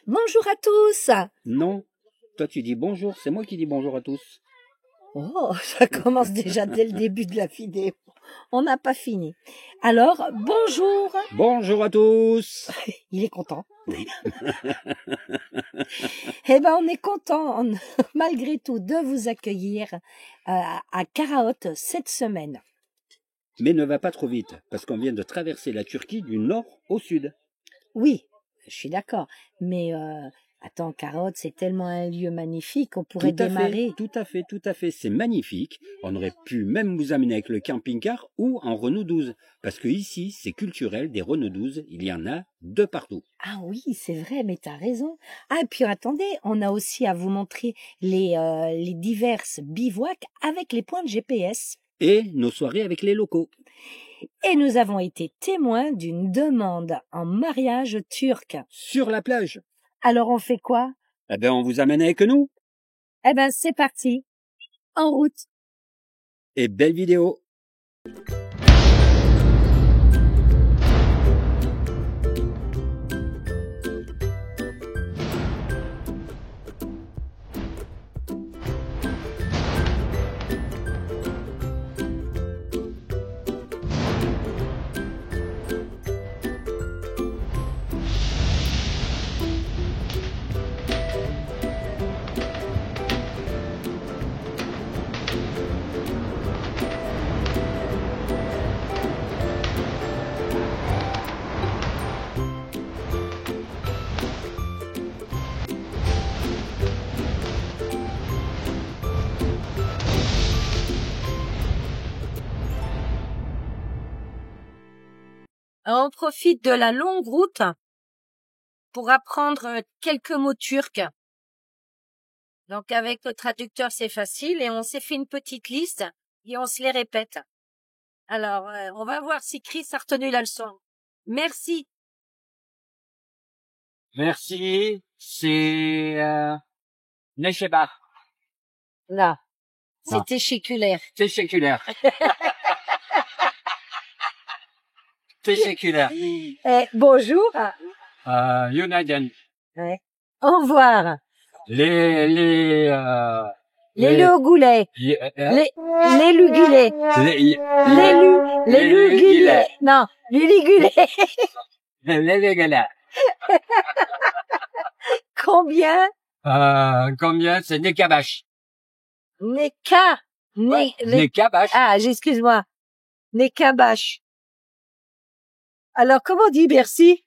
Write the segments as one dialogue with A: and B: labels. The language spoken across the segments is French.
A: Bonjour à tous.
B: Non, toi tu dis bonjour, c'est moi qui dis bonjour à tous.
A: Oh, ça commence déjà dès le début de la vidéo. On n'a pas fini. Alors, bonjour.
B: Bonjour à tous.
A: Il est content.
B: Oui.
A: Eh ben, on est content, malgré tout, de vous accueillir à Karaote cette semaine.
B: Mais ne va pas trop vite, parce qu'on vient de traverser la Turquie du nord au sud.
A: Oui, je suis d'accord. Mais attends, Karaote, c'est tellement un lieu magnifique, on pourrait démarrer.
B: Tout à fait, c'est magnifique. On aurait pu même vous amener avec le camping-car ou en Renault 12, parce que ici, c'est culturel, des Renault 12, il y en a de partout.
A: Ah oui, c'est vrai, mais t'as raison. Ah, et puis attendez, on a aussi à vous montrer les diverses bivouacs avec les points de GPS.
B: Et nos soirées avec les locaux.
A: Et nous avons été témoins d'une demande en mariage turc.
B: Sur la plage.
A: Alors on fait quoi?
B: Eh ben, on vous amène avec nous.
A: Eh ben, c'est parti. En route.
B: Et belle vidéo.
A: On profite de la longue route pour apprendre quelques mots turcs. Donc avec le traducteur c'est facile et on s'est fait une petite liste et on se les répète. Alors on va voir si Chris a retenu la leçon. Merci.
C: Merci, c'est Nesheba.
A: Là, c'était séculaire.
C: C'est séculaire. C'est séculaire.
A: Bonjour.
C: United.
A: Ouais. Au revoir.
C: Les
A: Lugulés. Les Lugulés. Les Lugulés. Non, les Ligulés.
C: Les
A: Combien?
C: Combien? C'est Nekabash. Nekabash.
A: Ah, excuse-moi. Nekabash. Alors, comment on dit merci?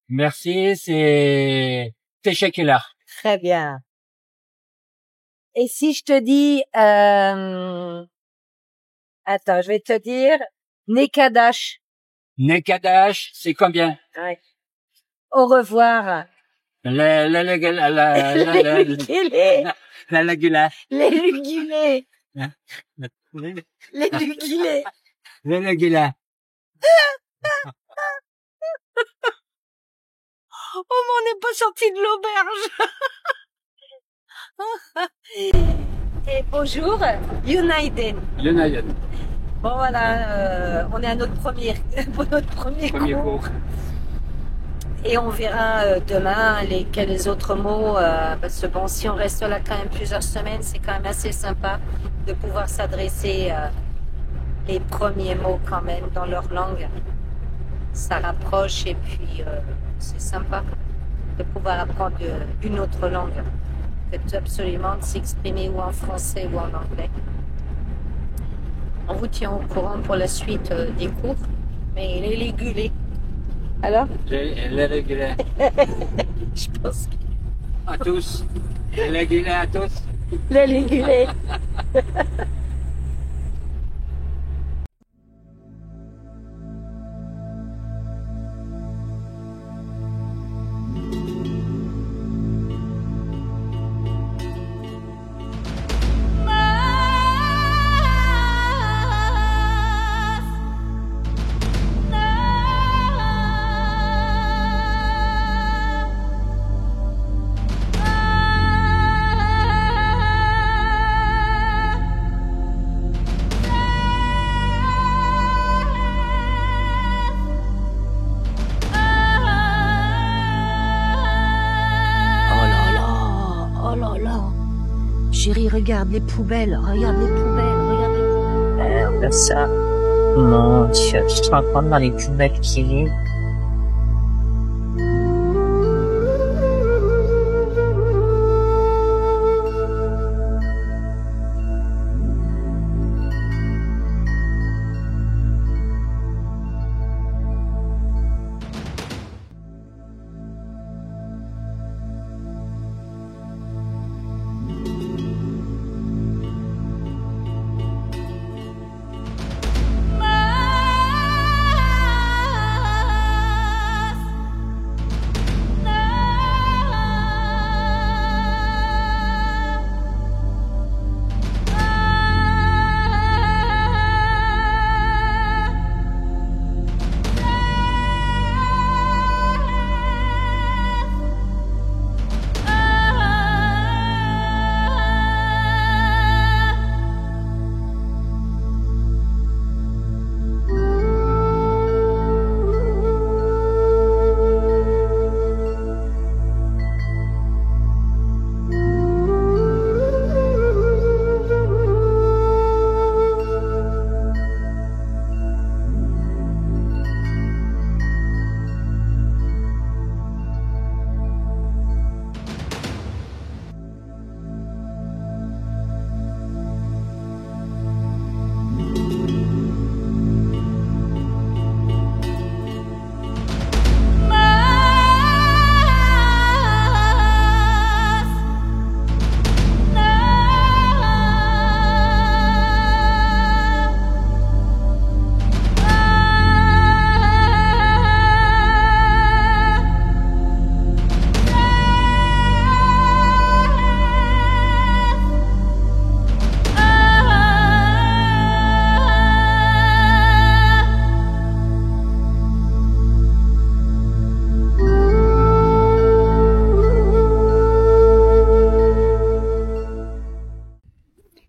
C: Merci, c'est séculaire.
A: Très bien. Et si je te dis, attends, je vais te dire, Nekadash.
C: Nekadash, c'est combien?
A: Ouais. Au revoir.
C: La lagula.
A: Les Lugulés. Les Lugulés.
C: La lagula.
A: Oh, mais on n'est pas sorti de l'auberge. Et bonjour, United.
C: United.
A: Bon voilà, on est à notre premier cours. Et on verra demain quels autres mots, parce que bon, si on reste là quand même plusieurs semaines, c'est quand même assez sympa de pouvoir s'adresser les premiers mots quand même dans leur langue. Ça rapproche et puis c'est sympa de pouvoir apprendre une autre langue que absolument de s'exprimer ou en français ou en anglais. On vous tient au courant pour la suite des cours, mais les Ligulés. Alors?
C: Les lagula.
A: Je pense que...
C: À tous. Les lagula à tous.
A: Les Ligulés. chérie, regarde les poubelles, regarde les poubelles, regarde les poubelles.
D: Regarde ça. Mon Dieu, je te raconte dans les poubelles qui est.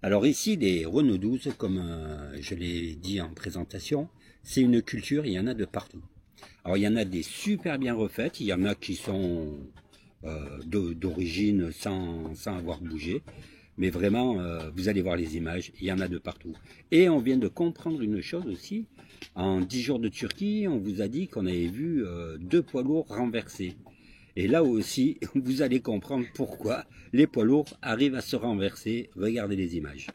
B: Alors ici, les Renault 12, comme je l'ai dit en présentation, c'est une culture, il y en a de partout. Alors il y en a des super bien refaites, il y en a qui sont d'origine sans avoir bougé, mais vraiment, vous allez voir les images, il y en a de partout. Et on vient de comprendre une chose aussi, en 10 jours de Turquie, on vous a dit qu'on avait vu 2 poids lourds renversés. Et là aussi, vous allez comprendre pourquoi les poids lourds arrivent à se renverser. Regardez les images.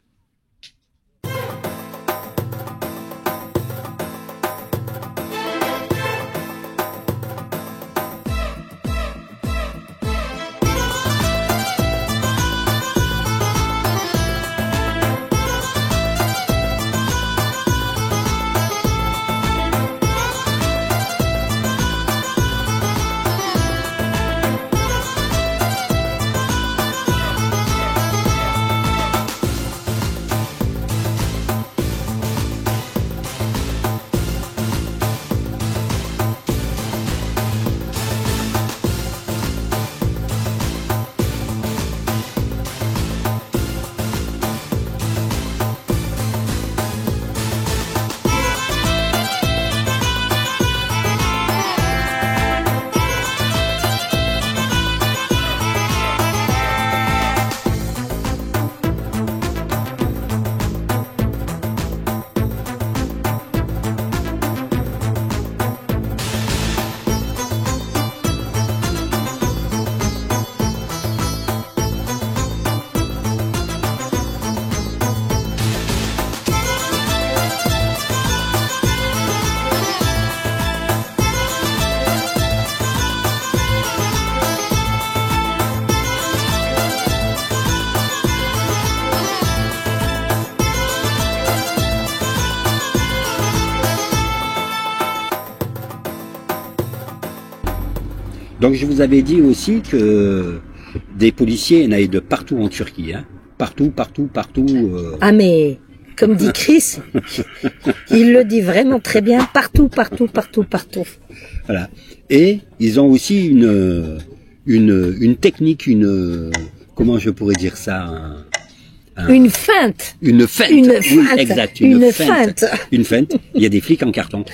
B: Donc je vous avais dit aussi que des policiers, il y en avait de partout en Turquie, hein. Partout.
A: Ah mais, comme dit Chris, il le dit vraiment très bien, partout.
B: Voilà. Et ils ont aussi une technique, comment je pourrais dire ça,
A: une feinte.
B: Une feinte. Oui, exact. Une feinte. Une feinte. Il y a des flics en carton.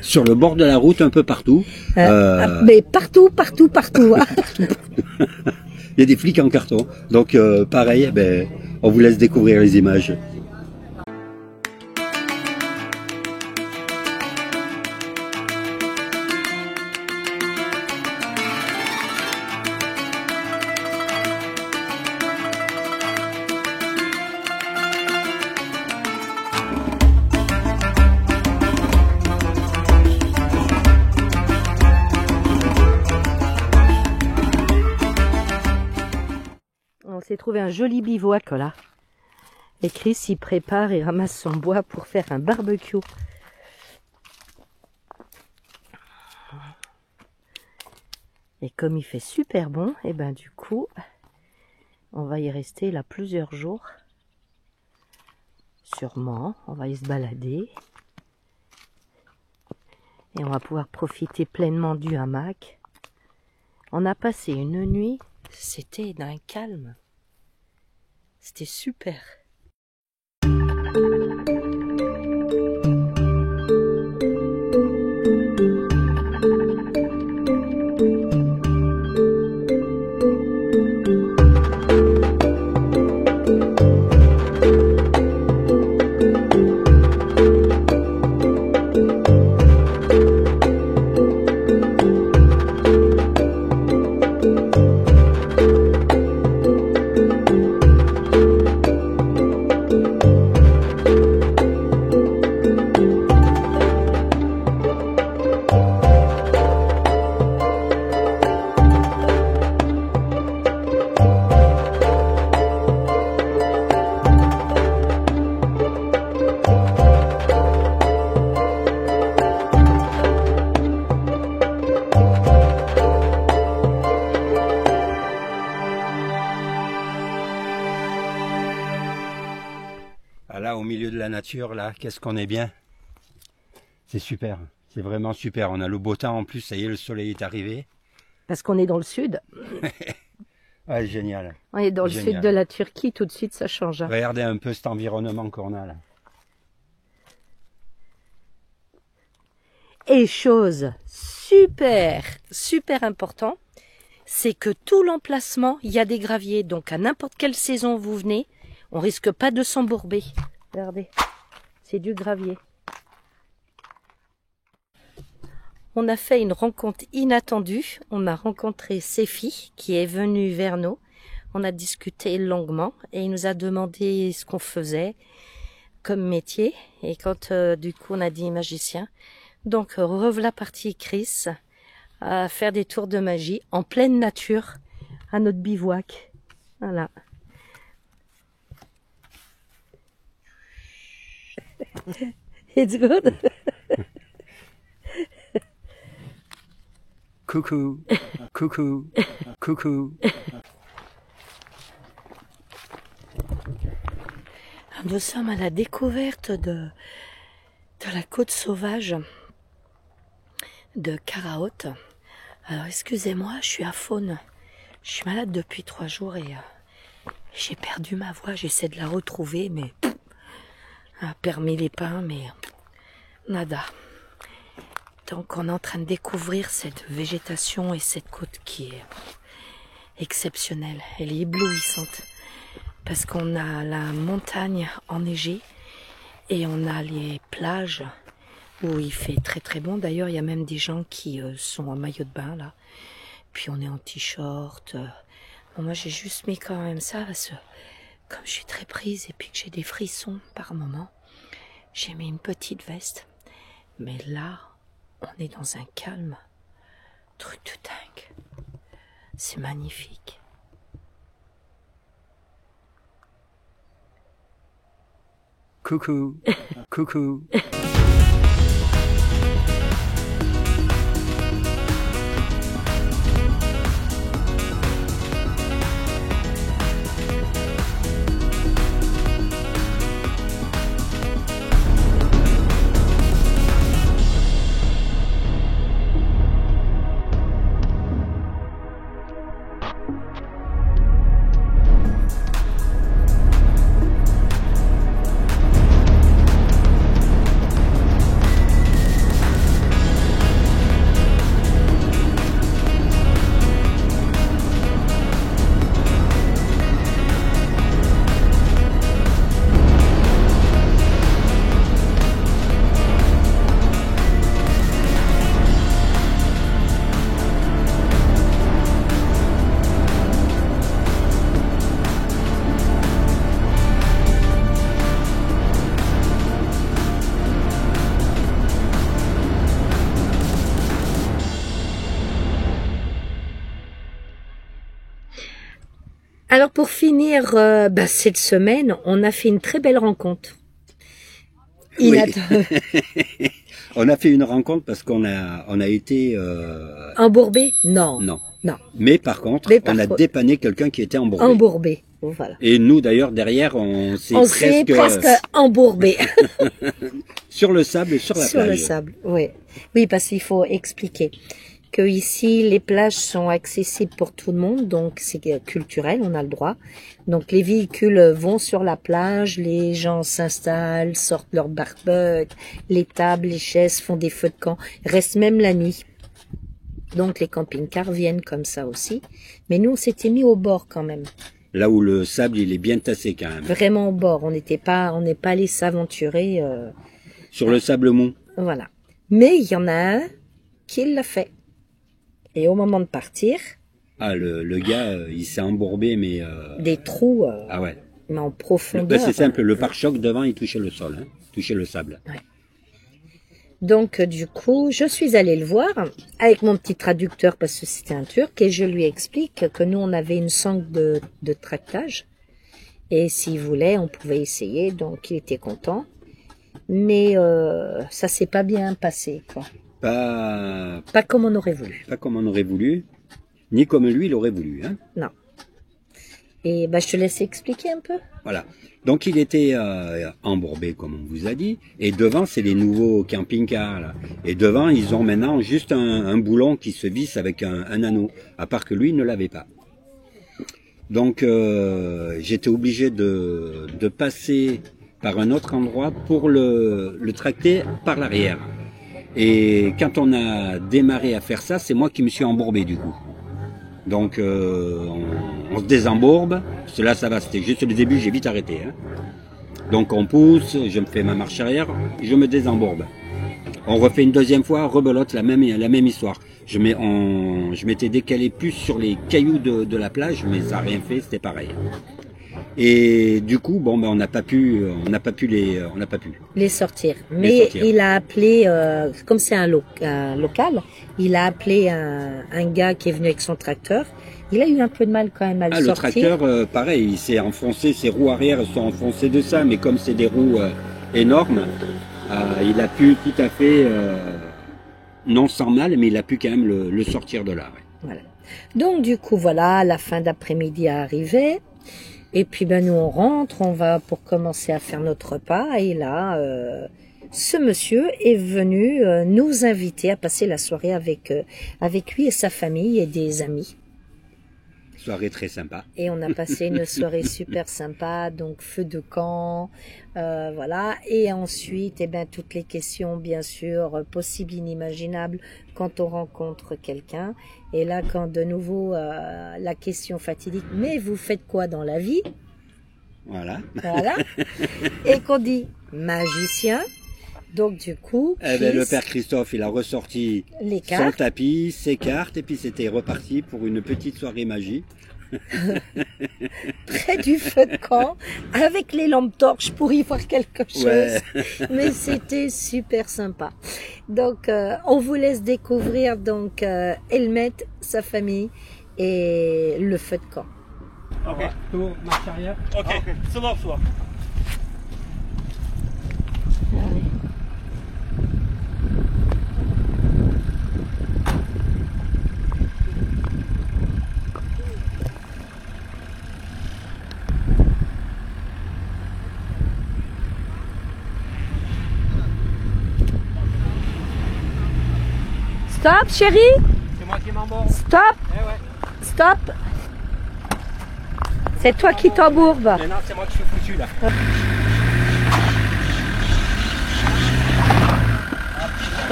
B: Sur le bord de la route, un peu partout.
A: Mais partout.
B: Il y a des flics en carton. Donc pareil, ben, on vous laisse découvrir les images.
A: On s'est trouvé un joli bivouac là. Et Chris il prépare et ramasse son bois pour faire un barbecue. Et comme il fait super bon, et ben du coup, on va y rester là plusieurs jours. Sûrement, on va y se balader. Et on va pouvoir profiter pleinement du hamac. On a passé une nuit, c'était d'un calme. C'était super.
B: Là, au milieu de la nature, là, qu'est-ce qu'on est bien. C'est super, c'est vraiment super. On a le beau temps en plus, ça y est, le soleil est arrivé.
A: Parce qu'on est dans le sud.
B: Ouais, génial.
A: On est dans le
B: Génial.
A: sud de la Turquie, tout de suite ça change.
B: Regardez un peu cet environnement qu'on a là.
A: Et chose super, super important, c'est que tout l'emplacement, il y a des graviers. Donc à n'importe quelle saison vous venez, on risque pas de s'embourber. Regardez, c'est du gravier. On a fait une rencontre inattendue. On a rencontré Sefi qui est venu vers nous. On a discuté longuement et il nous a demandé ce qu'on faisait comme métier. Et quand du coup on a dit magicien, donc revoilà parti Chris à faire des tours de magie en pleine nature à notre bivouac. Voilà. It's good.
B: Coucou, coucou, coucou.
A: Nous sommes à la découverte de la côte sauvage de Karaote. Alors excusez-moi, je suis à faune. Je suis malade depuis 3 jours et j'ai perdu ma voix. J'essaie de la retrouver, mais permis les pins, mais nada. Donc on est en train de découvrir cette végétation et cette côte qui est exceptionnelle. Elle est éblouissante parce qu'on a la montagne enneigée et on a les plages où il fait très très bon. D'ailleurs il y a même des gens qui sont en maillot de bain là. Puis on est en t-shirt. Bon, moi j'ai juste mis quand même ça parce que comme je suis très prise et puis que j'ai des frissons par moment, j'ai mis une petite veste. Mais là, on est dans un calme, truc de dingue. C'est magnifique.
B: Coucou, coucou.
A: Alors pour finir cette semaine, on a fait une très belle rencontre.
B: Oui. On a fait une rencontre parce qu'on a été...
A: Embourbé? Non.
B: Non.
A: Non.
B: Mais par contre, on a dépanné quelqu'un qui était embourbé.
A: Embourbé, voilà.
B: Et nous d'ailleurs, derrière, on s'est
A: presque embourbé.
B: Sur le sable et sur la plage.
A: Sur le sable, oui. Oui, parce qu'il faut expliquer que ici les plages sont accessibles pour tout le monde, donc c'est culturel, on a le droit. Donc les véhicules vont sur la plage, les gens s'installent, sortent leur barbecue, les tables, les chaises, font des feux de camp, restent même la nuit. Donc les camping-cars viennent comme ça aussi. Mais nous on s'était mis au bord quand même.
B: Là où le sable il est bien tassé quand même.
A: Vraiment au bord, on n'est pas allé s'aventurer.
B: Sur le sable mou.
A: Voilà. Mais il y en a un qui l'a fait. Et au moment de partir...
B: Ah, le gars, il s'est embourbé, mais...
A: Des trous,
B: ah ouais.
A: Mais en profondeur.
B: C'est simple, le pare-choc devant, il touchait le sol, hein, touchait le sable.
A: Ouais. Donc, du coup, je suis allée le voir avec mon petit traducteur parce que c'était un Turc et je lui explique que nous, on avait une sangle de tractage. Et s'il voulait, on pouvait essayer. Donc, il était content. Mais ça s'est pas bien passé, quoi. Pas comme on aurait voulu.
B: Pas comme on aurait voulu, ni comme lui il aurait voulu. Hein.
A: Non. Et je te laisse expliquer un peu.
B: Voilà. Donc il était embourbé comme on vous a dit, et devant c'est les nouveaux camping-cars là. Et devant ils ont maintenant juste un boulon qui se visse avec un anneau, à part que lui il ne l'avait pas. Donc j'étais obligé de passer par un autre endroit pour le tracter par l'arrière. Et quand on a démarré à faire ça, c'est moi qui me suis embourbé du coup. Donc on se désembourbe, cela ça va, c'était juste le début, j'ai vite arrêté. Hein. Donc on pousse, je me fais ma marche arrière, je me désembourbe. On refait une deuxième fois, rebelote, la même histoire. Je m'étais décalé plus sur les cailloux de la plage, mais ça n'a rien fait, c'était pareil. Et du coup, on n'a pas pu
A: les sortir. Mais il a appelé, comme c'est un local, il a appelé un gars qui est venu avec son tracteur. Il a eu un peu de mal quand même à le sortir.
B: Le tracteur, pareil, il s'est enfoncé, ses roues arrière sont enfoncées de ça, mais comme c'est des roues énormes, il a pu tout à fait, non sans mal, mais il a pu quand même le sortir de là. Ouais.
A: Voilà. Donc du coup, voilà, la fin d'après-midi est arrivée. Et puis nous on rentre, on va pour commencer à faire notre repas et là ce monsieur est venu nous inviter à passer la soirée avec lui et sa famille et des amis.
B: Soirée très sympa.
A: Et on a passé une soirée super sympa, donc feu de camp, voilà. Et ensuite, toutes les questions, bien sûr, possibles, inimaginables, quand on rencontre quelqu'un. Et là, quand de nouveau, la question fatidique, mais vous faites quoi dans la vie?
B: Voilà.
A: Voilà. Et qu'on dit magicien. Donc du coup,
B: le père Christophe, il a ressorti son tapis, ses cartes, et puis c'était reparti pour une petite soirée magie.
A: Près du feu de camp, avec les lampes torches pour y voir quelque chose. Ouais. Mais c'était super sympa. Donc on vous laisse découvrir donc Helmet, sa famille et le feu de camp.
C: Ok, tour, marche arrière. Ok, c'est bon, c'est bon.
A: Stop, chérie.
C: C'est moi qui m'embourbe.
A: Stop.
C: Eh ouais.
A: Stop. C'est toi qui t'embourbe.
C: Non, c'est moi qui suis foutu là.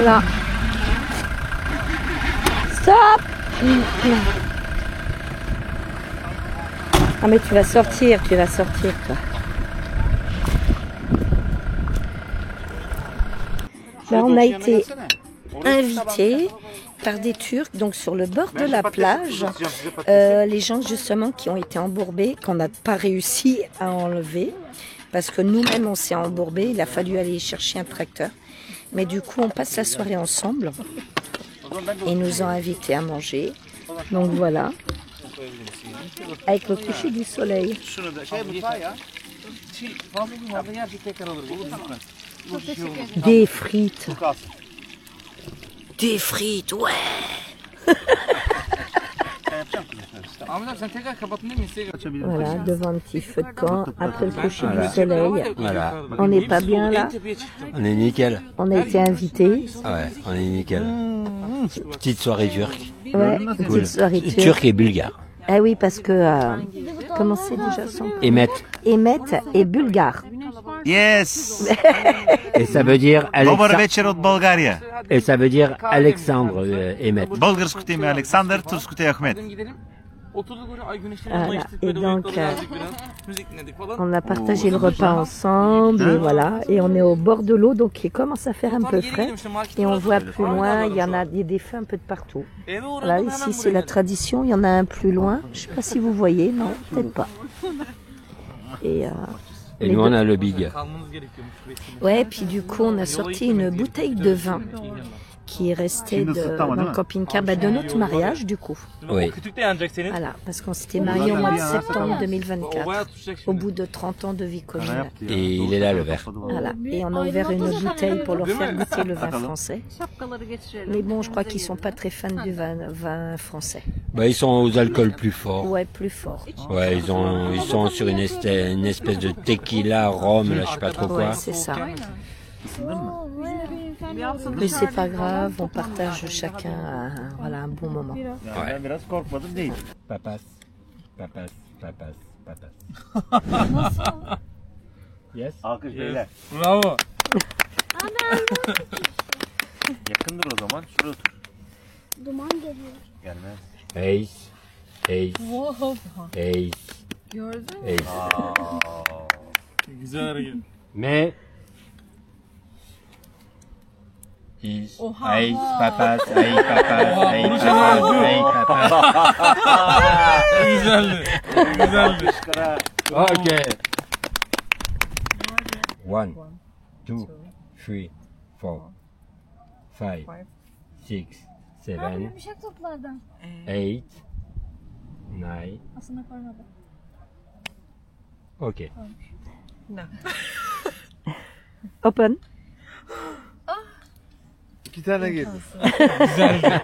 A: Là. Stop. Ah mais tu vas sortir toi. Là on a été invités par des Turcs, donc sur le bord de la plage, les gens justement qui ont été embourbés, qu'on n'a pas réussi à enlever, parce que nous-mêmes on s'est embourbés, il a fallu aller chercher un tracteur. Mais du coup on passe la soirée ensemble, et ils nous ont invités à manger, donc voilà. Avec le coucher du soleil.
E: Şunu da mutfağı ya. Fazla bir orada yersek tekrar olur. Olur mu?
A: Des frites.
E: Çok az.
A: Des frites, ouais.
E: Sen yapacak mısın? Ahmet abi sen tekrar kapattın değil mi? Instagram açabilirim.
A: Voilà, devant un petit feu de camp, après le coucher du soleil.
B: Voilà.
A: On n'est pas bien là.
B: On est nickel.
A: On a été invités.
B: Ouais, on est nickel. Petite soirée turque.
A: Ouais, une petite soirée turque.
B: Turc et bulgare.
A: Ah oui, parce que... comment c'est déjà son
B: Emet.
A: Emet est bulgare.
E: Yes.
B: Et ça veut dire
E: Dobar večer od Bulgarya.
B: Et ça veut dire Alexandre Emet.
E: Bulgarskute ime Alexander, Turskute Ahmet.
A: Voilà. Et donc, on a partagé le repas ensemble, et voilà. Et on est au bord de l'eau, donc il commence à faire un peu frais. Et on voit plus loin, il y en a des feux un peu de partout. Voilà, ici c'est la tradition, il y en a un plus loin. Je ne sais pas si vous voyez, non, peut-être pas. Et
B: nous on a le big.
A: ouais, puis du coup on a sorti une bouteille de vin qui est restée dans le camping-car de notre mariage du coup.
B: Oui.
A: Voilà, parce qu'on s'était mariés au mois de septembre 2024, au bout de 30 ans de vie commune.
B: Et il est là le verre.
A: Voilà, et on a ouvert une bouteille pour leur faire goûter le vin français. Mais bon, je crois qu'ils sont pas très fans du vin français.
B: Bah, ils sont aux alcools plus forts.
A: Ouais, plus fort.
B: Ouais, ils sont sur une espèce de tequila, rhum, là, je sais pas trop quoi.
A: Ouais, c'est ça. Mais c'est pas grave, on partage chacun voilà, un bon moment.
B: Ouais.
E: Biraz korkmadım değil.
B: Papas, papas, papas, papas. Yes.
E: Alkış beyler.
C: Bravo.
E: Yakındır o zaman. Şuraya otur.
F: Duman geliyor.
E: Gelmez.
B: Ace, ace, ace, ace.
C: Güzel hareket.
B: Mais is ace, papas, ace, papas, ace, papas, ace, papas.
C: Güzeldi. Güzeldi.
B: Okay. 1, 2, 3, 4, 5, 6, 7,
F: Yumuşak toplardan.
B: 8, 9.
F: Aslında koymadım.
B: Okay.
A: Open.
E: 2 tane gel.
C: Güzeldi.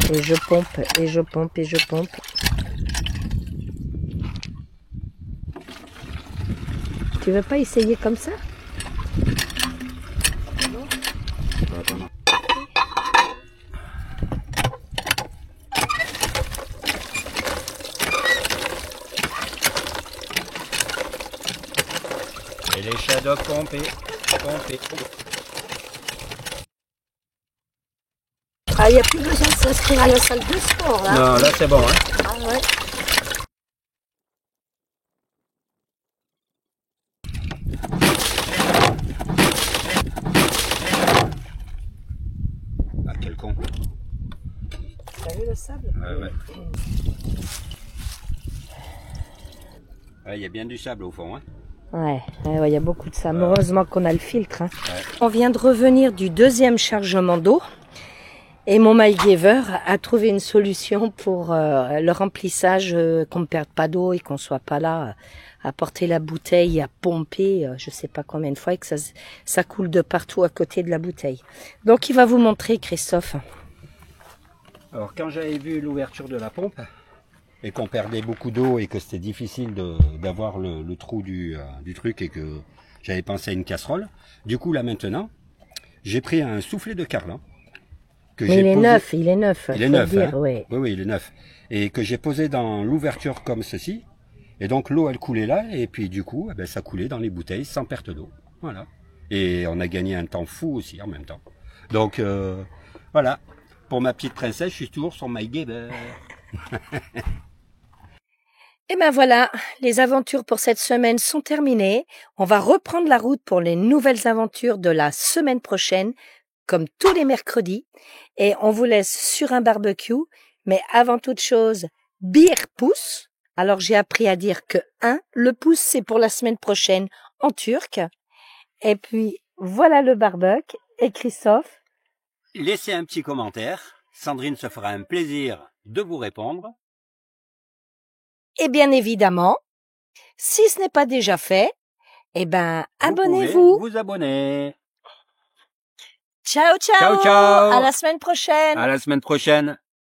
A: Et je pompe, et je pompe, et je pompe. Tu veux pas essayer comme ça?
B: Et les shadows pompés, pompés.
A: Ah, il n'y a plus besoin de s'inscrire à la salle de sport, là.
B: Non, là c'est bon, hein.
A: Ah ouais.
B: Ah, quel con.
A: T'as vu le sable?
B: Ouais. Il y a bien du sable au fond, hein.
A: Ouais, il y a beaucoup de sable. Heureusement qu'on a le filtre. Hein. Ouais. On vient de revenir du deuxième chargement d'eau. Et mon MyGiver a trouvé une solution pour le remplissage, qu'on ne perde pas d'eau et qu'on soit pas là à porter la bouteille, à pomper, je sais pas combien de fois, et que ça coule de partout à côté de la bouteille. Donc il va vous montrer, Christophe.
B: Alors quand j'avais vu l'ouverture de la pompe, et qu'on perdait beaucoup d'eau et que c'était difficile d'avoir le trou du truc et que j'avais pensé à une casserole, du coup là maintenant, j'ai pris un soufflet de Carlin.
A: Mais il est neuf, il est neuf.
B: Il est neuf,
A: dire,
B: hein.
A: ouais.
B: Oui, il est neuf. Et que j'ai posé dans l'ouverture comme ceci. Et donc l'eau, elle coulait là, et puis du coup, ça coulait dans les bouteilles sans perte d'eau. Voilà. Et on a gagné un temps fou aussi en même temps. Donc voilà, pour ma petite princesse, je suis toujours sur My Gamer.
A: Et ben voilà, les aventures pour cette semaine sont terminées. On va reprendre la route pour les nouvelles aventures de la semaine prochaine, comme tous les mercredis. Et on vous laisse sur un barbecue. Mais avant toute chose, bir pouce. Alors j'ai appris à dire que le pouce c'est pour la semaine prochaine en turc. Et puis voilà le barbecue. Et Christophe?
B: Laissez un petit commentaire. Sandrine se fera un plaisir de vous répondre.
A: Et bien évidemment, si ce n'est pas déjà fait, abonnez-vous.
B: Vous abonner.
A: Ciao, ciao.
B: Ciao, ciao.
A: À la semaine prochaine.
B: À la semaine prochaine.